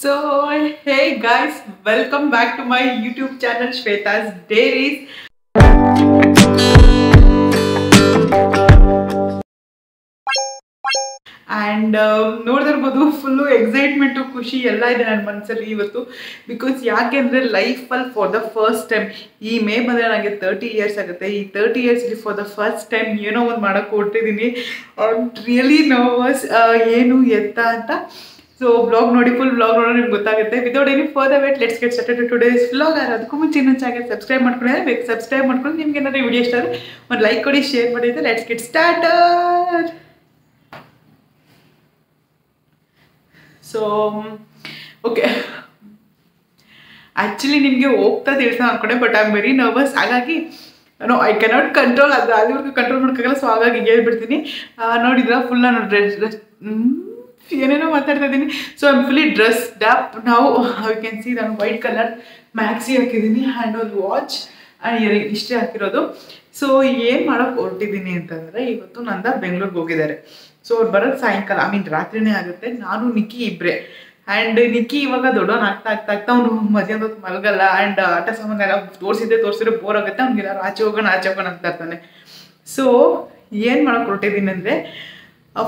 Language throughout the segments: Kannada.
So, hey guys, welcome back to my YouTube channel Shweta's Dairies. And ನೋಡಿದಿರ್ಬೋದು ಫುಲ್ಲು ಎಕ್ಸೈಟ್ಮೆಂಟು ಖುಷಿ ಎಲ್ಲ ಇದೆ ನನ್ನ ಮನಸ್ಸಲ್ಲಿ ಇವತ್ತು. ಬಿಕಾಸ್ ಯಾಕೆಂದರೆ ಲೈಫಲ್ಲಿ ಫಾರ್ ದ ಫಸ್ಟ್ ಟೈಮ್ ಈ ಮೇ ಬಂದರೆ ನನಗೆ 30 ಇಯರ್ಸ್ ಆಗುತ್ತೆ. ಈ 30 ಇಯರ್ಸ್ಲಿ ಫಾರ್ ದ ಫಸ್ಟ್ ಟೈಮ್ ಏನೋ ಒಂದು ಮಾಡೋಕ್ಕೆ ಹೊರಟಿದ್ದೀನಿ. ರಿಯಲಿ ನರ್ವಸ್ ಏನು ಎತ್ತ ಅಂತ. ಸೊ ಬ್ಲಾಗ್ ನೋಡಿ, ಫುಲ್ ಬ್ಲಾಗ್ ನೋಡಿ ನಿಮ್ಗೆ ಗೊತ್ತಾಗುತ್ತೆ. Without any further wait let's get started today's vlog. ಅದಕ್ಕೂ ಮುಂಚೆ ಇನ್ನೊಂದು ಚಾನಲ್ ಸಬ್ಸ್ಕ್ರೈಬ್ ಮಾಡ್ಕೊಳ್ಳಿ, ಬೇಕು ಸಬ್ಸ್ಕ್ರೈಬ್ ಮಾಡ್ಕೊಂಡು ನಿಮ್ಗೆ ಏನಾದರೂ ವಿಡಿಯೋ ಇಷ್ಟ ಆದರೆ ಒಂದು ಲೈಕ್ ಕೊಡಿ, ಶೇರ್ ಮಾಡಿದ್ರೆ let's get started. So okay, actually ನಿಮಗೆ ಹೋಗ್ತಾ ತಿಳಿಸೋಣ ಅಂದ್ಕೊಂಡೆ, but I am very nervous. ಹಾಗಾಗಿ ನೋ ಐ ಕೆನಾಟ್ ಕಂಟ್ರೋಲ್, ಅದು ಅಲ್ಲಿವರೆಗೂ ಕಂಟ್ರೋಲ್ ಮಾಡೋಕ್ಕಾಗಲ್ಲ. ಸೊ ಹಾಗಾಗಿ ಹೇಳ್ಬಿಡ್ತೀನಿ. ನೋಡಿದ್ರ ಫುಲ್ ನಾನು ಡ್ರೆಸ್ ಏನೇನೋ ಮಾತಾಡ್ತಾ ಇದ್ದೀನಿ. So I am fully dressed up ನಾವು. ಯು ಕ್ಯಾನ್ ಸಿ ನಾನು ವೈಟ್ ಕಲರ್ ಮ್ಯಾಕ್ಸಿ ಹಾಕಿದ್ದೀನಿ ಆ್ಯಂಡ್ ಒಂದು ವಾಚ್ ಆ್ಯಂಡ್ ಇಯರಿಂಗ್ ಇಷ್ಟೇ ಹಾಕಿರೋದು. ಸೊ ಏನು ಮಾಡೋಕ್ಕೆ ಹೊರಟಿದ್ದೀನಿ ಅಂತಂದರೆ, ಇವತ್ತು ನಂದ ಬೆಂಗಳೂರಿಗೆ ಹೋಗಿದ್ದಾರೆ. ಸೊ ಅವ್ರು ಬರೋದು ಸಾಯಂಕಾಲ, ರಾತ್ರಿನೇ ಆಗುತ್ತೆ. ನಾನು ನಿಕ್ಕಿ ಇಬ್ಬರೇ. ಆ್ಯಂಡ್ ನಿಕ್ಕಿ ಇವಾಗ ದೊಡ್ಡವನು ಆಗ್ತಾ ಅವನು ಮಧ್ಯಾಹ್ನ ಹೊತ್ತು ಮಲಗಲ್ಲ. ಆ್ಯಂಡ್ ಆಟ ಸಾಮಾನೆಲ್ಲ ತೋರಿಸಿದ್ರೆ ಬೋರ್ ಆಗುತ್ತೆ. ಅವ್ನಿಗೆಲ್ಲ ಆಚೆ ಹೋಗೋಣ ಅಂತ ಇರ್ತಾನೆ. ಸೊ ಏನು ಮಾಡೋಕ್ಕೆ ಹೊರಟಿದ್ದೀನಿ ಅಂದರೆ,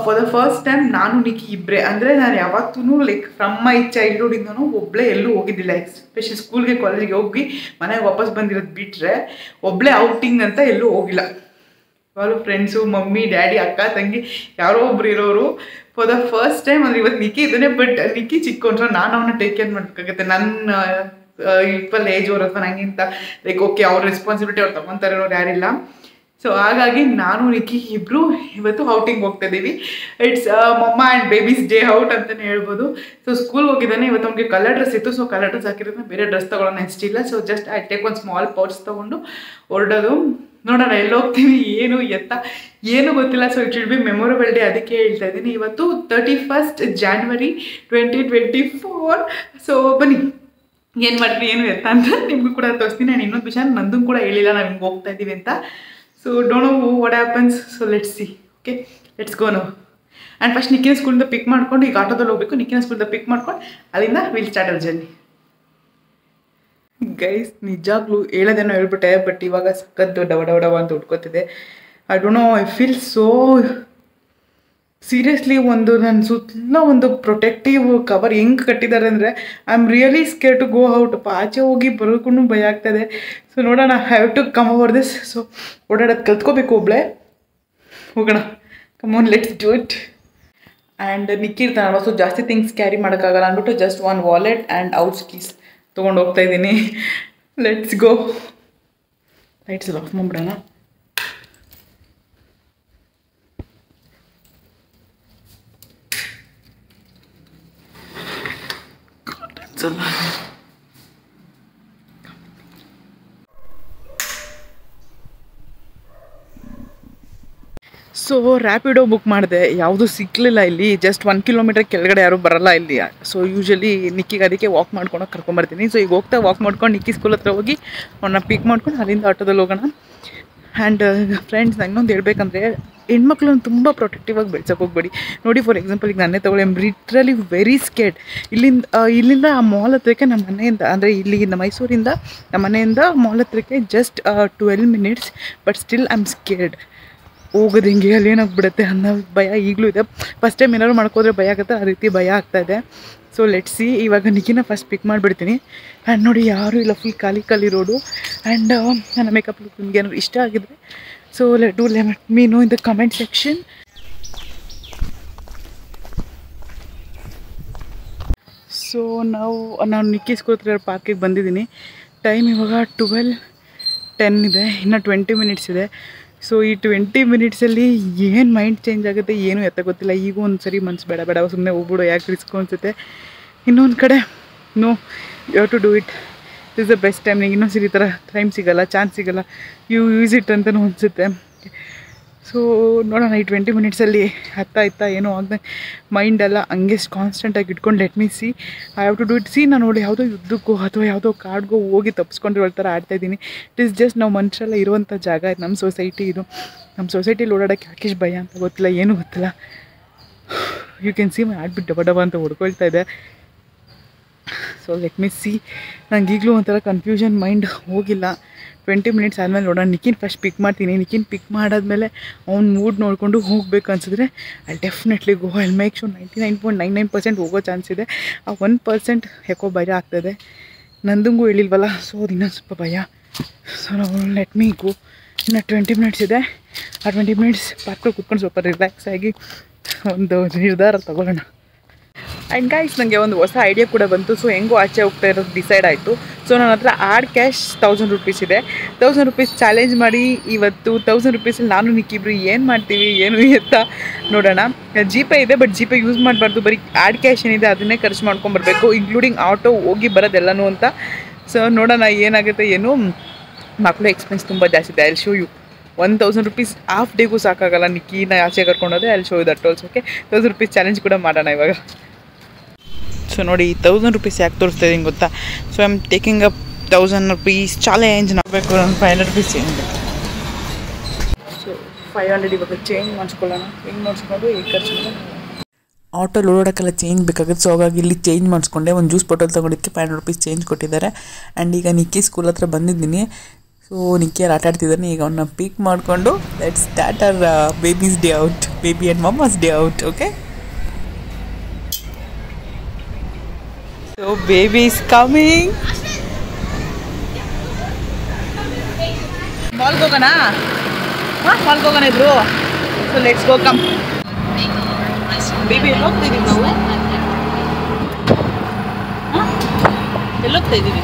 ಫಾರ್ ದ ಫಸ್ಟ್ ಟೈಮ್ ನಾನು ನಿಕ್ಕಿ ಇಬ್ಬರೇ. ಅಂದರೆ ನಾನು ಯಾವತ್ತೂ ಲೈಕ್ ಫ್ರಮ್ ಮೈ ಚೈಲ್ಡ್ಹುಡ್ಡಿಂದನೂ ಒಬ್ಬಳೇ ಎಲ್ಲೂ ಹೋಗಿದ್ದಿಲ್ಲ. ಎಸ್ಪೆಷಲಿ ಸ್ಕೂಲ್ಗೆ ಕಾಲೇಜಿಗೆ ಹೋಗಿ ಮನೆಗೆ ವಾಪಸ್ ಬಂದಿರೋದು ಬಿಟ್ಟರೆ ಒಬ್ಬಳೇ ಔಟಿಂಗ್ ಅಂತ ಎಲ್ಲೂ ಹೋಗಿಲ್ಲ. ಯಾರು ಫ್ರೆಂಡ್ಸು, ಮಮ್ಮಿ, ಡ್ಯಾಡಿ, ಅಕ್ಕ, ತಂಗಿ ಯಾರೋ ಒಬ್ರು ಇರೋರು. ಫಾರ್ ದ ಫಸ್ಟ್ ಟೈಮ್ ಅಂದರೆ ಇವತ್ತು ನಿಕ್ಕಿ ಇದ್ದಾನೆ. ಬಟ್ ನಿಕ್ಕಿ ಚಿಕ್ಕೊಂಡ್ರೆ ನಾನು ಅವನ್ನ ಟೇಕ್ ಕೇರ್ ಮಾಡಬೇಕಾಗುತ್ತೆ. ನನ್ನ ಈಕ್ವಲ್ ಏಜ್ ಅವ್ರು ಅಥವಾ ನನಗಿಂತ ಲೈಕ್ ಓಕೆ, ಅವ್ರ ರೆಸ್ಪಾನ್ಸಿಬಿಲಿಟಿ ಅವ್ರು ತೊಗೊತಾರೆ ಅನ್ನೋರು ಯಾರಿಲ್ಲ. ಸೊ ಹಾಗಾಗಿ ನಾನು ನಿಕ್ಕಿ ಇಬ್ಬರು ಇವತ್ತು ಔಟಿಂಗ್ ಹೋಗ್ತಾ ಇದ್ದೀವಿ. ಇಟ್ಸ್ ಮಮ್ಮ ಆ್ಯಂಡ್ ಬೇಬೀಸ್ ಡೇ ಔಟ್ ಅಂತಲೇ ಹೇಳ್ಬೋದು. ಸೊ ಸ್ಕೂಲ್ಗೆ ಹೋಗಿದ್ದಾನೆ. ಇವತ್ತು ಅವ್ನಿಗೆ ಕಲರ್ ಡ್ರೆಸ್ ಇತ್ತು. ಸೊ ಕಲರ್ ಡ್ರೆಸ್ ಹಾಕಿರೋದನ್ನ ಬೇರೆ ಡ್ರೆಸ್ ತೊಗೊಳ್ಳೋಣ ಇಷ್ಟಿಲ್ಲ. ಸೊ ಜಸ್ಟ್ ಐ ಟೇಕ್ ಒಂದು ಸ್ಮಾಲ್ ಪೌಚ್ ತೊಗೊಂಡು ಹೊರಡೋದು. ನೋಡೋಣ ಎಲ್ಲಿ ಹೋಗ್ತೀವಿ, ಏನು ಎತ್ತ ಏನು ಗೊತ್ತಿಲ್ಲ. So it will be memorable day, ಅದಕ್ಕೆ ಹೇಳ್ತಾ ಇದ್ದೀನಿ. ಇವತ್ತು 31st January 2024. ಸೊ ಬನ್ನಿ ಏನು ಮಾಡ್ತೀವಿ ಏನು ಎತ್ತ ಅಂತ ನಿಮಗೂ ಕೂಡ ತೋರಿಸ್ತೀನಿ. ನಾನು ಇನ್ನೊಂದು ವಿಷಯ ನಂದು ಕೂಡ ಹೇಳಿಲ್ಲ ನಾವು ಹಿಂಗೆ ಹೋಗ್ತಾ ಇದ್ದೀವಿ ಅಂತ. So don't know what happens. So let's see. Okay, let's go ನೋ. ಆ್ಯಂಡ್ ಫಸ್ಟ್ ನಿಕ್ಕಿನ ಸ್ಕೂಲಿಂದ ಪಿಕ್ ಮಾಡ್ಕೊಂಡು, ಈಗ ಆಟೋದಲ್ಲಿ ಹೋಗಬೇಕು. ನಿಕ್ಕಿನ ಸ್ಕೂಲಿಂದ ಪಿಕ್ ಮಾಡ್ಕೊಂಡು ಅಲ್ಲಿಂದ will start our journey. Guys ನಿಜಾಗ್ಲೂ ಹೇಳೋದೇನೋ ಹೇಳ್ಬಿಟ್ಟೆ, ಬಟ್ ಇವಾಗ ಸಖತ್ತು ಡವ ಅಂತ ಉಟ್ಕೋತಿದೆ. I don't know, I feel so seriously. ಒಂದು ನನ್ನ ಸುತ್ತಲ ಒಂದು ಪ್ರೊಟೆಕ್ಟಿವ್ ಕವರ್ ಹೆಂಗೆ ಕಟ್ಟಿದ್ದಾರೆ ಅಂದರೆ, I am really scare to go out. ಆಚೆ ಹೋಗಿ ಬರೋಕ್ಕೂ ಭಯ ಆಗ್ತಾಯಿದೆ. ಸೊ ನೋಡೋಣ, have to come over this. So ಓಡಾಡೋದು ಕಲ್ತ್ಕೋಬೇಕು, ಒಬ್ಬಳೇ ಹೋಗೋಣ. Come on, let's do it. And ನಿಕ್ಕಿರ್ತಾನಲ್ಲ, ಸೊ ಜಾಸ್ತಿ ಥಿಂಗ್ಸ್ ಕ್ಯಾರಿ ಮಾಡೋಕ್ಕಾಗಲ್ಲ ಅಂದ್ಬಿಟ್ಟು ಜಸ್ಟ್ ಒನ್ ವಾಲೆಟ್ ಆ್ಯಂಡ್ ಔಟ್ಸ್ ಕೀಸ್ ತೊಗೊಂಡು ಹೋಗ್ತಾಯಿದ್ದೀನಿ. Let's go. ಲೈಟ್ಸ್ ಎಲ್ಲ ಆಫ್ ಮಾಡಿಬಿಡೋಣ. ಸೊ ರ್ಯಾಪಿಡೋ ಬುಕ್ ಮಾಡಿದೆ, ಯಾವುದೂ ಸಿಕ್ಕಲಿಲ್ಲ ಇಲ್ಲಿ. ಜಸ್ಟ್ 1 ಕಿಲೋಮೀಟರ್ ಕೆಳಗಡೆ ಯಾರೂ ಬರೋಲ್ಲ ಇಲ್ಲಿ. ಸೊ ಯೂಶ್ವಲಿ ನಿಕ್ಕಿಗೆ ಅದಕ್ಕೆ ವಾಕ್ ಮಾಡ್ಕೊಂಡು ಕರ್ಕೊಂಬರ್ತೀನಿ. ಸೊ ಈಗ ಹೋಗ್ತಾ ವಾಕ್ ಮಾಡ್ಕೊಂಡು ನಿಕ್ಕಿ ಸ್ಕೂಲ್ ಹತ್ರ ಹೋಗಿ ಅವನ್ನ ಪಿಕ್ ಮಾಡ್ಕೊಂಡು ಅಲ್ಲಿಂದ ಆಟೋದಲ್ಲಿ ಹೋಗೋಣ. ಆ್ಯಂಡ್ ಫ್ರೆಂಡ್ಸ್, ಇನ್ನೊಂದು ಹೇಳ್ಬೇಕಂದ್ರೆ, ಹೆಣ್ಮಕ್ಳನ್ನ ತುಂಬ ಪ್ರೊಟೆಕ್ಟಿವ್ ಆಗಿ ಬೆಳ್ಸೋಕೆ ಹೋಗ್ಬೇಡಿ. ನೋಡಿ, ಫಾರ್ ಎಕ್ಸಾಂಪಲ್ ಈಗ ನನ್ನೇ ತೊಗೊಳ್ಳಿ, ಐಮ್ ಲಿಟ್ರಲಿ ವೆರಿ ಸ್ಕೇರ್ಡ್. ಇಲ್ಲಿಂದ ಆ ಮಾಲ್ ಹತ್ರಕ್ಕೆ ನಮ್ಮ ಮನೆಯಿಂದ, ಅಂದರೆ ಇಲ್ಲಿಂದ ಮೈಸೂರಿಂದ ನಮ್ಮ ಮನೆಯಿಂದ ಮಾಲ್ ಹತ್ರಕ್ಕೆ just 12 minutes. But still I am scared. ಹೋಗೋದು ಹಿಂಗೆ ಅಲ್ಲಿ ಏನಾಗ್ಬಿಡುತ್ತೆ ಅನ್ನೋ ಭಯ ಈಗಲೂ ಇದೆ. ಫಸ್ಟ್ ಟೈಮ್ ಏನಾದ್ರು ಮಾಡ್ಕೋದ್ರೆ ಭಯ ಆಗುತ್ತೆ, ಆ ರೀತಿ ಭಯ ಆಗ್ತಾಯಿದೆ. So let's C. ಇವಾಗ ನಿಕ್ಕಿನ ಫಸ್ಟ್ ಪಿಕ್ ಮಾಡಿಬಿಡ್ತೀನಿ. ಆ್ಯಂಡ್ ನೋಡಿ, ಯಾರೂ ಇಲ್ಲ, ಫುಲ್ ಖಾಲಿ ರೋಡು. ಆ್ಯಂಡ್ ನನ್ನ ಮೇಕಪ್ ಲುಕ್ ನಿಮ್ಗೆ ಏನಾದ್ರು ಇಷ್ಟ ಆಗಿದ್ರೆ so let me know in the comment section. So ನಾನು ನಿಕ್ಕಿ ಸ್ಕೂಲ್ ಹತ್ರ ಪಾರ್ಕಿಗೆ ಬಂದಿದ್ದೀನಿ. ಟೈಮ್ ಇವಾಗ 12:10 ಇದೆ. ಇನ್ನು 20 minutes ಇದೆ. ಸೊ ಈ 20 minutesಲ್ಲಿ ಏನು ಮೈಂಡ್ ಚೇಂಜ್ ಆಗುತ್ತೆ ಏನು ಎತ್ತ ಗೊತ್ತಿಲ್ಲ. ಈಗ ಒಂದು ಸರಿ ಮನ್ಸು ಬೇಡ ಸುಮ್ಮನೆ ಹೋಗ್ಬಿಡು, ಯಾಕೆ ರಿಸ್ಕ್ ಅನಿಸುತ್ತೆ. ಇನ್ನೊಂದು ಕಡೆ no, you have to do it. This the best time. ನಿಂಗೆ ಇನ್ನೊಂದು ಸರಿ ಈ ಥರ ಟೈಮ್ ಸಿಗೋಲ್ಲ, ಚಾನ್ಸ್ ಸಿಗೋಲ್ಲ, ಯೂಸ್ ಇಟ್ ಅಂತಲೂ ಅನಿಸುತ್ತೆ. ಸೊ ನೋಡೋಣ, ಈ 20 minutesಲ್ಲಿ ಹತ್ತಾ ಏನೋ ಆಗದೆ ಮೈಂಡೆಲ್ಲ ಹಂಗೆ ಕಾನ್ಸ್ಟೆಂಟಾಗಿ ಇಟ್ಕೊಂಡು let me see. I have to do it. See, ನಾನು ನೋಡಿ ಯಾವುದೋ ಯುದ್ಧಕ್ಕೋ ಅಥವಾ ಯಾವುದೋ ಕಾಡ್ಗೋ ಹೋಗಿ ತಪ್ಪಿಸ್ಕೊಂಡಿರೋ ಥರ ಆಡ್ತಾಯಿದ್ದೀನಿ. ಇಟ್ ಈಸ್ ಜಸ್ಟ್ ನಾವು ಮನುಷ್ಯರೆಲ್ಲ ಇರುವಂಥ ಜಾಗ. ಇದು ನಮ್ಮ ಸೊಸೈಟಿ. ಇದು ನಮ್ಮ ಸೊಸೈಟಿಲಿ ಓಡಾಡೋಕ್ಕೆ ಯಾಕಿಷ್ಟು ಭಯ ಅಂತ ಗೊತ್ತಿಲ್ಲ, ಏನೂ ಗೊತ್ತಿಲ್ಲ. You can see my heartbeat ಡಬ ಅಂತ ಹೊಡ್ಕೊಳ್ತಾ ಇದೆ. So let me see. ನಂಗೆ ಈಗಲೂ ಒಂಥರ ಕನ್ಫ್ಯೂಷನ್ ಮೈಂಡ್ ಹೋಗಿಲ್ಲ. 20 ಮಿನಿಟ್ಸ್ ಆದಮೇಲೆ ನೋಡೋಣ. ನಿಖಿನ್ ಫಸ್ಟ್ ಪಿಕ್ ಮಾಡ್ತೀನಿ. ನಿಖಿನ್ ಪಿಕ್ ಮಾಡಾದ್ಮೇಲೆ ಅವ್ನ ಮೂಡ್ ನೋಡಿಕೊಂಡು ಹೋಗಬೇಕು ಅನ್ಸಿದ್ರೆ I definitely go. I make sure 99.99% ಹೋಗೋ ಚಾನ್ಸ್ ಇದೆ. ಆ 1% ಯಾಕೋ ಭಯ ಆಗ್ತದೆ. ನಂದಂಗೂ ಹೇಳಿಲ್ವಲ್ಲ, ಸೊ ಇನ್ನೊಂದು ಸ್ವಲ್ಪ ಭಯ. ಸೊ ನಾವು ಲೆಟ್ ಮೀ ಗೋ. ಇನ್ನು 20 ಮಿನಿಟ್ಸ್ ಇದೆ. ಆ 20 ಮಿನಿಟ್ಸ್ ಪಾರ್ಕಲ್ಲಿ ಕೂತ್ಕೊಂಡು ಸ್ವಲ್ಪ ರಿಲ್ಯಾಕ್ಸ್ ಆಗಿ ಒಂದು ನಿರ್ಧಾರ ತಗೊಳ್ಳೋಣ. ಆ್ಯಂಡ್ ಗೈಸ್, ನನಗೆ ಒಂದು ಹೊಸ ಐಡಿಯಾ ಕೂಡ ಬಂತು. ಸೊ ಹೆಂಗೂ ಆಚೆ ಹೋಗ್ತಾ ಇರೋದು ಡಿಸೈಡ್ ಆಯಿತು. ಸೊ ನನ್ನ ಹತ್ರ ಆಡ್ ಕ್ಯಾಶ್ 1000 ರೂಪೀಸ್ ಇದೆ. 1000 ರೂಪೀಸ್ ಚಾಲೆಂಜ್ ಮಾಡಿ ಇವತ್ತು 1000 ರೂಪೀಸಲ್ಲಿ ನಾನು ನಿಕ್ಕಿಬ್ರು ಏನು ಮಾಡ್ತೀವಿ ಏನು ಅಂತ ನೋಡೋಣ. ಜಿಪೇ ಇದೆ, ಬಟ್ ಜಿಪೇ ಯೂಸ್ ಮಾಡಬಾರ್ದು. ಬರೀ ಆಡ್ ಕ್ಯಾಶ್ ಏನಿದೆ ಅದನ್ನೇ ಖರ್ಚು ಮಾಡ್ಕೊಂಬರ್ಬೇಕು, ಇನ್ಕ್ಲೂಡಿಂಗ್ ಆಟೋ ಹೋಗಿ ಬರೋದೆಲ್ಲನೂ ಅಂತ. ಸೊ ನೋಡೋಣ ಏನಾಗುತ್ತೆ ಏನು. ಮಕ್ಕಳು ಎಕ್ಸ್ಪೆನ್ಸ್ ತುಂಬ ಜಾಸ್ತಿ ಇದೆ. I show you. 1000 rupees half ಡೇಗೂ ಸಾಕಾಗಲ್ಲ ನಿಕ್ಕಿನ ಆಚೆ ಕರ್ಕೊಂಡೋದೆ. I show you that also. Okay, 1000 rupees challenge ಕೂಡ ಮಾಡೋಣ ಇವಾಗ. ಸೊ ನೋಡಿ, 1000 ರೂಪೀಸ್ ಯಾಕೆ ತೋರಿಸ್ತಾ ಇದ್ದೀನಿ ಗೊತ್ತಾ? So I am taking up 1000 rupees challenge. ನಾಗಬೇಕು ನಾನು 500 ರೂಪೀಸ್ ಚೇಂಜ್ ಬೇಕು. ಸೊ 500 ಇವಾಗ ಚೇಂಜ್ ಮಾಡಿಸ್ಕೊಳ್ಳೋಣ. ಹೆಂಗೆ ಮಾಡಿಸ್ಕೊಂಡು ಈಗ ಖರ್ಚು ಆಟೋಲ್ಲಿ ಓಡಾಡೋಕ್ಕೆಲ್ಲ ಚೇಂಜ್ ಬೇಕಾಗುತ್ತೆ. ಸೊ ಹಾಗಾಗಿ ಇಲ್ಲಿ ಚೇಂಜ್ ಮಾಡಿಸ್ಕೊಂಡೆ. ಒಂದು ಜ್ಯೂಸ್ ಬಾಟಲ್ ತೊಗೊಂಡಿದ್ದಕ್ಕೆ 500 ರೂಪೀಸ್ ಚೇಂಜ್ ಕೊಟ್ಟಿದ್ದಾರೆ. ಆ್ಯಂಡ್ ಈಗ ನಿಕ್ಕಿ ಸ್ಕೂಲ್ ಹತ್ರ ಬಂದಿದ್ದೀನಿ. ಸೊ ನಿಕ್ಕಿಯಲ್ಲಿ ಆಟ ಆಡ್ತಿದ್ದಾನೆ. ಈಗ ಅವನ್ನ ಪಿಕ್ ಮಾಡಿಕೊಂಡು let's start our baby's day out. Baby and mamma's day out. Okay, so baby is coming. ಮಾಲ್ಗೆ ಹೋಗೋಣ. ಮಾಲ್ಗೆ ಹೋಗೋಣ ಇಬ್ರು. So let's go, come. Baby ಎಲ್ಲಿ ಹೋಗ್ತಾ ಇದ್ದೀವಿ ನಾವು? ಎಲ್ಲಿ ಹೋಗ್ತಾ ಇದ್ದೀವಿ?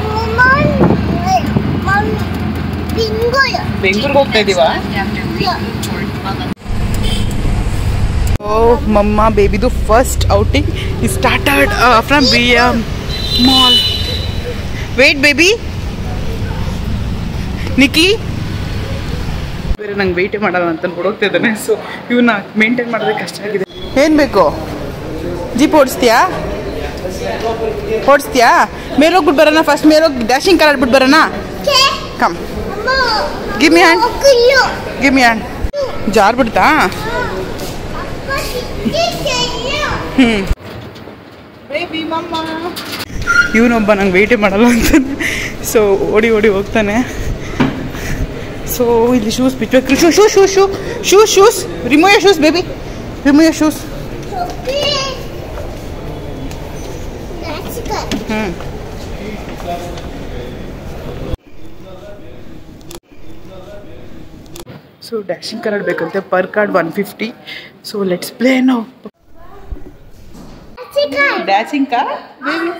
ಬೆಂಗಳೂರಿಗೆ ಹೋಗ್ತಾ ಇದ್ದೀವಾ? Oh, Mama, baby, the first outing is started from BM Mall. Wait, baby. Nikki. ಬೇರೆ ನಂಗೆ ವೆಯ್ಟೇ ಮಾಡೋಣ ಅಂತ ನೋಡೋಗ್ತಾ ಇದ್ದಾನೆ. ಸೊ ಇವನ್ನ ಮೇಂಟೈನ್ ಮಾಡೋದೇ ಕಷ್ಟ ಆಗಿದೆ. ಏನು ಬೇಕು? ಜೀಪ್ ಓಡಿಸ್ತೀಯಾ? ಮೇಲೋಗ್ಬಿಟ್ಟು ಬರೋಣ. ಫಸ್ಟ್ ಮೇಲೋಗಿ ಡ್ಯಾಶಿಂಗ್ ಕಾರ್ ಆಡ್ಬಿಟ್ಟು ಬರೋಣ. Come, give me hand. Jar ಬಿಡ್ತಾ? ಇವನೊಬ್ಬ ನಂಗೆ ವೆಯ್ಟೇ ಮಾಡಲ್ಲ ಅಂತಾನೆ. ಸೊ ಓಡಿ ಹೋಗ್ತಾನೆ. ಸೊ ಇಲ್ಲಿ ಶೂಸ್ ಬಿಚ್ಚಬೇಕು. Shoes remove your shoes baby, remove your shoes. So dashing car ಆಡಬೇಕಂತೆ. Per card 150. So let's play now. Dashing car baby.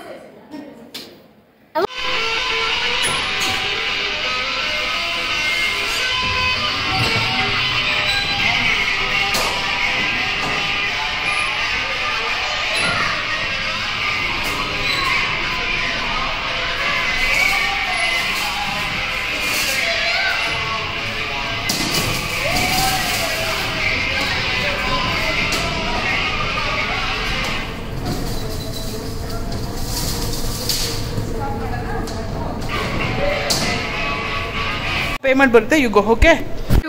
Payment ಬರುತ್ತೆ. You go. Okay,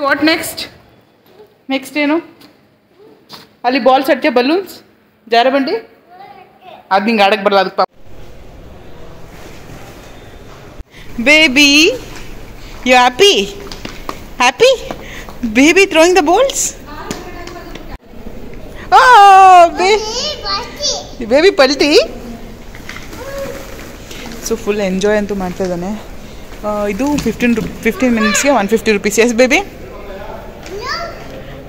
what next ಏನು? ಅಲ್ಲಿ ಬಾಲ್ಸ್ ಅಡ್ಕೆ, ಬಲೂನ್ಸ್, ಜಾರಬಂಡಿ ಅದು ನಿಂಗೆ ಆಡಕ್ಕೆ ಬರಲ್ಲ. ಅದಕ್ಕೆ baby you happy baby throwing the balls. Baby ಪಲ್ಟಿ. ಸೊ ಫುಲ್ ಎಂಜಾಯ್ ಅಂತೂ ಮಾಡ್ತಾ ಇದ್ದಾನೆ. ಇದು 15 ಮಿನಿಟ್ಸ್ಗೆ 150 rupees. Yes baby,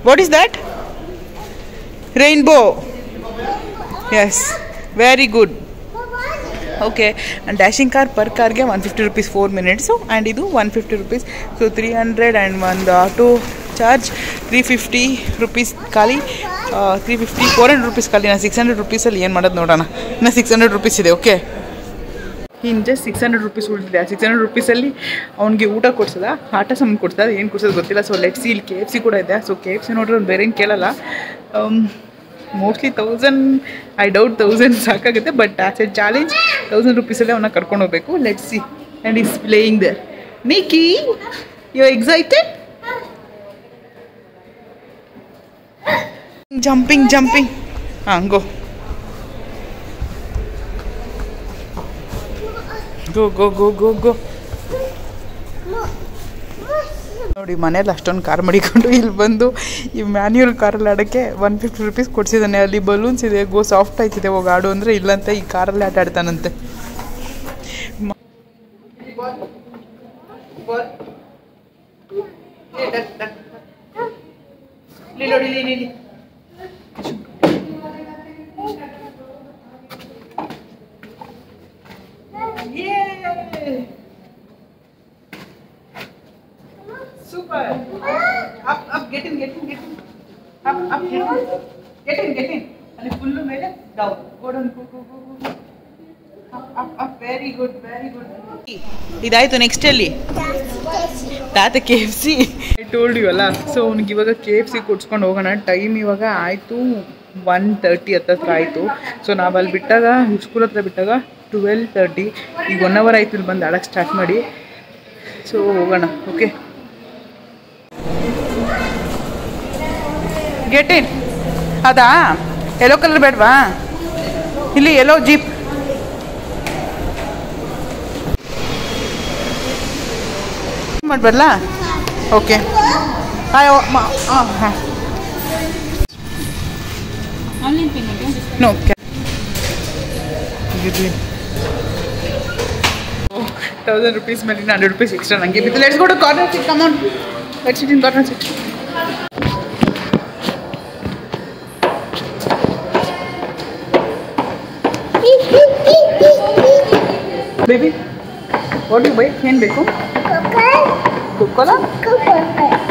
what is that? Rainbow. Yes, very good. Okay, and dashing car per ಕಾರ್ಗೆ 150 ರೂಪೀಸ್ 4 ಮಿನಿಟ್ಸು. ಆ್ಯಂಡ್ ಇದು 150 ರೂಪೀಸ್. ಸೊ 300. ಆ್ಯಂಡ್ ಒಂದು ಆಟೋ ಚಾರ್ಜ್ 350 ರೂಪೀಸ್ ಖಾಲಿ. 350 400 ರೂಪೀಸ್ ಖಾಲಿ. ನಾನು 600 ರೂಪೀಸಲ್ಲಿ ಏನು ಮಾಡೋದು ನೋಡೋಣ. ಇನ್ನು 600 ರೂಪೀಸ್ ಇದೆ. ಓಕೆ, ಇನ್ನು ಜಸ್ಟ್ 600 ರೂಪೀಸ್ ಉಳಿದಿದೆ. 600 ರೂಪೀಸಲ್ಲಿ ಅವ್ನಿಗೆ ಊಟ ಕೊಡ್ಸೋದ, ಆಟ ಸಾಮಾನು ಕೊಡ್ಸೋದು, ಏನು ಕೊಡ್ಸೋದು ಗೊತ್ತಿಲ್ಲ. ಸೊ ಲೆಟ್ಸ್ ಇಲ್ಲಿ KFC ಕೂಡ ಇದೆ. ಸೊ KFC ನೋಡ್ರೆ ಅವ್ನು ಬೇರೆ ಏನು ಕೇಳಲ್ಲ. ಮೋಸ್ಟ್ಲಿ 1000, ಐ ಡೌಟ್ 1000 ಸಾಕಾಗುತ್ತೆ. ಬಟ್ ಆಸ್ ಎ ಚಾಲೆಂಜ್ 1000 ರೂಪೀಸಲ್ಲೇ ಅವನ್ನ ಕರ್ಕೊಂಡು ಹೋಗಬೇಕು. Let's see. And is playing there. Nikki, you excited? Jumping. ಹಾಂ, ಗೋ. ಗೋ ಗೋ ಗೋ ಗೋ ಗೋ. ನೋಡಿ ಮನೇಲಿ ಅಷ್ಟೊಂದು ಕಾರ್ ಮಾಡಿಕೊಂಡು ಇಲ್ಲಿ ಬಂದು ಈ ಮ್ಯಾನ್ಯುಯಲ್ ಕಾರಲ್ಲಿ ಆಡೋಕ್ಕೆ 150 ರೂಪೀಸ್ ಕೊಡ್ಸಿದ್ದಾನೆ. ಅಲ್ಲಿ ಬಲೂನ್ಸ್ ಇದೆ, ಗೋ ಸಾಫ್ಟ್ ಆಯ್ತಿದೆ, ಹೋಗಿ ಆಡು ಅಂದರೆ ಇಲ್ಲಂತ ಈ ಕಾರಲ್ಲಿ ಆಟ ಆಡ್ತಾನಂತೆ. Super. Up, get in. Up, get in. And full ಮೇಲೆ down. Go down, go. Up, very good. ಇದಾಯ್ತು. ನೆಕ್ಸ್ಟ್ ಅಲ್ಲಿ ತಾತ KFC. ಐ ಟೋಲ್ಡ್ ಯು ಅಲ್ಲ. ಸೊ ಅವ್ನಿಗೆ ಇವಾಗ KFC ಕೊಡ್ಸ್ಕೊಂಡು ಹೋಗೋಣ. ಟೈಮ್ ಇವಾಗ ಆಯಿತು 1:30 ಹತ್ರ ಆಯಿತು. ಸೊ ನಾವು ಅಲ್ಲಿ ಬಿಟ್ಟಾಗ ಸ್ಕೂಲ್ ಹತ್ರ ಬಿಟ್ಟಾಗ 12:30. ಈಗ 1 hour ಆಯಿತು ಇಲ್ಲಿ ಬಂದು ಆಡೋಕ್ಕೆ ಸ್ಟಾರ್ಟ್ ಮಾಡಿ. ಸೊ ಹೋಗೋಣ. Okay, get in. ಅದಾ ಯೆಲ್ಲೋ ಕಲರ್ ಬೇಡವಾ? ಇಲ್ಲಿ ಯೆಲ್ಲೋ ಜೀಪ್. ಮಾಡ್ಬರಲ್ಲ? ಓಕೆ, ಹಾಂ. ನೋ 1000 rupees ಮೇಲೆ 100 rupees ಎಕ್ಸ್ಟ್ರಾ ನನಗೆ ಬಿತ್ತು. Let's go to corner seat. Come on, let's sit in corner seat. Baby what you buy? ಏನು ಬೇಕು? ಕೋಕೋಲಾ?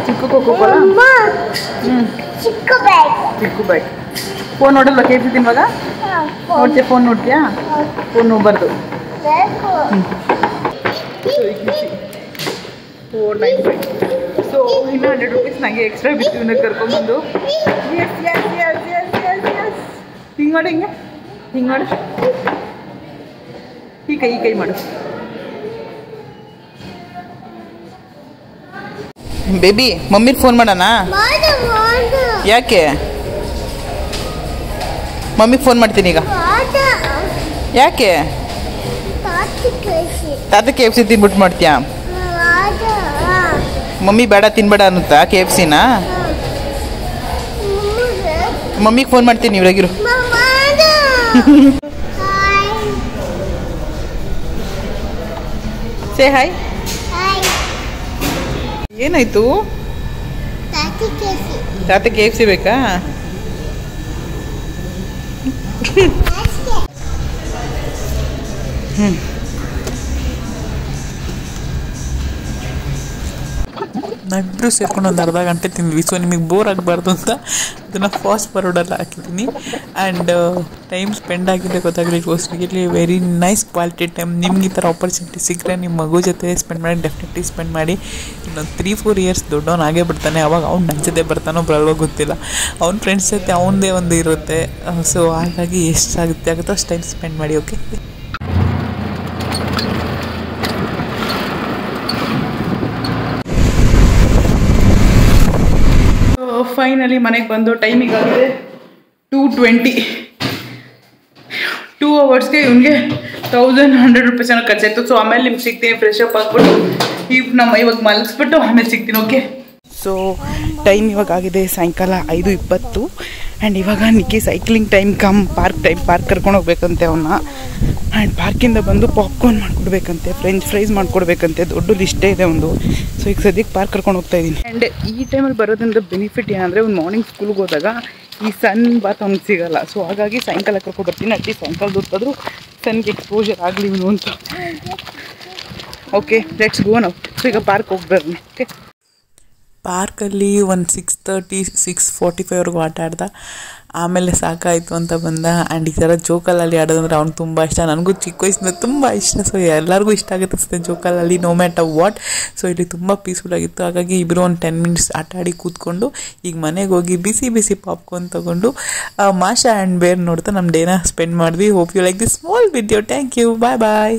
ಚಿಕ್ಕ ಕೋಕೋಲಾ? ಚಿಕ್ಕ ಬೈಕ್. ಫೋನ್ ನೋಡಲ್ವಾ KFC ತಿನ್ನುವಾಗ? ನೋಡ್ತೀಯಾ? ಫೋನ್ ನೋಡ್ತೀಯಾ? ಫೋನ್ ನೋಡ್ಬಾರ್ದು. ಸೊ ಇನ್ನು 100 rupees ನನಗೆ ಎಕ್ಸ್ಟ್ರಾ ಬಿಟ್ಟು ಇವನ್ನ ಕರ್ಕೊಂಡ್ಬಂದು ಹಿಂಗೆ ಮಾಡು, ಹಿಂಗೆ ಮಾಡು. ಈ ಕೈ ಮಾಡು. ಬೇಬಿ ಮಮ್ಮಿಗೆ ಫೋನ್ ಮಾಡೋಣ? ಯಾಕೆ? ಮಮ್ಮಿಗೆ ಫೋನ್ ಮಾಡ್ತೀನಿ ಈಗ. ಯಾಕೆ? ತಾತ KFC ತಿನ್ಬಿಟ್ಟು ಮಾಡ್ತೀಯಾ? ಮಮ್ಮಿ ಬೇಡ ತಿನ್ಬೇಡ ಅನ್ನುತ್ತಾ KFCನ? ಮಮ್ಮಿಗೆ ಫೋನ್ ಮಾಡ್ತೀನಿ, ಇವ್ರಾಗಿರು. Say hi. ಏನಾಯ್ತು? ತಾತ KFC ಬೇಕಾ? ನಾವಿಬ್ಬರು ಸೇರ್ಕೊಂಡು ಒಂದು ಅರ್ಧ ಗಂಟೆ ತಿಂದ್ವಿ. ಸೊ ನಿಮಗೆ ಬೋರ್ ಆಗಬಾರ್ದು ಅಂತ ಅದನ್ನು ಫಾಸ್ಟ್ ಫಾರ್ವರ್ಡಲ್ಲಿ ಹಾಕಿದ್ದೀನಿ. ಆ್ಯಂಡ್ ಟೈಮ್ ಸ್ಪೆಂಡ್ ಆಗಿದೆ ಗೊತ್ತಾಗಲಿ. It was really very nice quality time. ನಿಮ್ಗೆ ಈ ಥರ ಆಪರ್ಚುನಿಟಿ ಸಿಕ್ಕರೆ ನಿಮ್ಮ ಮಗು ಜೊತೆ ಸ್ಪೆಂಡ್ ಮಾಡಿ, ಡೆಫಿನೆಟ್ಲಿ ಸ್ಪೆಂಡ್ ಮಾಡಿ. ಇನ್ನೊಂದು 3-4 years ದೊಡ್ಡವನು ಆಗೇ ಬಿಡ್ತಾನೆ. ಅವಾಗ ಅವ್ನು ನನ್ನ ಜೊತೆ ಬರ್ತಾನೋ ಬರಲ್ವೋ ಗೊತ್ತಿಲ್ಲ. ಅವ್ನ ಫ್ರೆಂಡ್ಸ್ ಜೊತೆ ಅವನದೇ ಒಂದು ಇರುತ್ತೆ. ಸೊ ಹಾಗಾಗಿ ಎಷ್ಟಾಗುತ್ತೆ ಆಗುತ್ತೋ ಅಷ್ಟು ಟೈಮ್ ಸ್ಪೆಂಡ್ ಮಾಡಿ. ಓಕೆ, ಫೈನಲಿ ಮನೆಗೆ ಬಂದು ಟೈಮಿಗೆ ಆಗಿದೆ 2:20. 2 hours ಇವನಿಗೆ 1100 rupees ಏನೋ ಖರ್ಚಾಯಿತು. ಸೊ ಆಮೇಲೆ ನಿಮ್ಗೆ ಸಿಗ್ತೀನಿ, ಫ್ರೆಶ್ ಅಪ್ ಆಗ್ಬಿಟ್ಟು ಇವಾಗ ಮಲಗಿಸ್ಬಿಟ್ಟು ಆಮೇಲೆ ಸಿಗ್ತೀನಿ. ಓಕೆ, ಸೊ ಟೈಮ್ ಇವಾಗ ಆಗಿದೆ ಸಾಯಂಕಾಲ 5:20. ಆ್ಯಂಡ್ ಇವಾಗ ನಿಕ್ಕಿ ಸೈಕ್ಲಿಂಗ್ ಟೈಮ್ ಪಾರ್ಕ್ ಕರ್ಕೊಂಡು ಹೋಗ್ಬೇಕಂತೆ ಅವನ್ನ. ಆ್ಯಂಡ್ ಪಾರ್ಕಿಂದ ಬಂದು ಪಾಪ್ಕಾರ್ನ್ ಮಾಡಿಕೊಡ್ಬೇಕಂತೆ, ಫ್ರೆಂಚ್ ಫ್ರೈಸ್ ಮಾಡಿಕೊಡ್ಬೇಕಂತೆ. ದೊಡ್ಡ ಲಿಸ್ಟೇ ಇದೆ ಒಂದು. ಸೊ ಈಗ ಸದ್ಯಕ್ಕೆ ಪಾರ್ಕ್ ಕರ್ಕೊಂಡು ಹೋಗ್ತಾ ಇದ್ದೀನಿ. ಆ್ಯಂಡ್ ಈ ಟೈಮಲ್ಲಿ ಬರೋದ್ರಿಂದ ಬೆನಿಫಿಟ್ ಏನಂದರೆ ಒಂದು ಮಾರ್ನಿಂಗ್ ಸ್ಕೂಲ್ಗೆ ಹೋದಾಗ ಈ ಸನ್ ಬಾತ್ ಅವ್ನಿಗೆ ಸಿಗೋಲ್ಲ. ಸೊ ಹಾಗಾಗಿ ಸಾಯಂಕಾಲ ಕರ್ಕೊಂಡು ಬರ್ತೀನಿ. ಅಟ್ಲೀಸ್ಟ್ ಸಾಯಂಕಾಲದ ಹೊತ್ತಾದರೂ ಸನ್ಗೆ ಎಕ್ಸ್ಪೋಜರ್ ಆಗಲಿ ಇವನು ಅಂತ. ಓಕೆ, ಲೆಟ್ಸ್ ಗೋ ನಾವು. ಸೊ ಈಗ ಪಾರ್ಕ್ ಹೋಗ್ಬರ್ನಿ. ಓಕೆ, ಪಾರ್ಕಲ್ಲಿ ಒಂದು 6:30 6:45ವರೆಗೂ ಆಟ ಆಡ್ದ. ಆಮೇಲೆ ಸಾಕಾಯಿತು ಅಂತ ಬಂದ. ಆ್ಯಂಡ್ ಈ ಥರ ಜೋಕಾಲಲ್ಲಿ ಆಡೋದಂದ್ರೆ ಅವ್ನು ತುಂಬ ಇಷ್ಟ. ನನಗೂ ಚಿಕ್ಕ ವಯಸ್ಸಿಂದ ತುಂಬ ಇಷ್ಟ. ಸೊ ಎಲ್ಲರಿಗೂ ಇಷ್ಟ ಆಗುತ್ತೆ ಅನಿಸುತ್ತೆ ಜೋಕಾಲಲ್ಲಿ, ನೋ ಮ್ಯಾಟರ್ ವಾಟ್. ಸೊ ಇಲ್ಲಿ ತುಂಬ ಪೀಸ್ಫುಲ್ ಆಗಿತ್ತು. ಹಾಗಾಗಿ ಇಬ್ಬರು ಒಂದು 10 minutes ಆಟ ಆಡಿ ಕೂತ್ಕೊಂಡು ಈಗ ಮನೆಗೆ ಹೋಗಿ ಬಿಸಿ ಪಾಪ್ಕಾರ್ನ್ ತೊಗೊಂಡು ಮಾಷಾ ಆ್ಯಂಡ್ ಬೇರ್ ನೋಡ್ತಾ ನಮ್ಮ ಡೇನ ಸ್ಪೆಂಡ್ ಮಾಡಿದ್ವಿ. Hope you like this small video. Thank you, bye.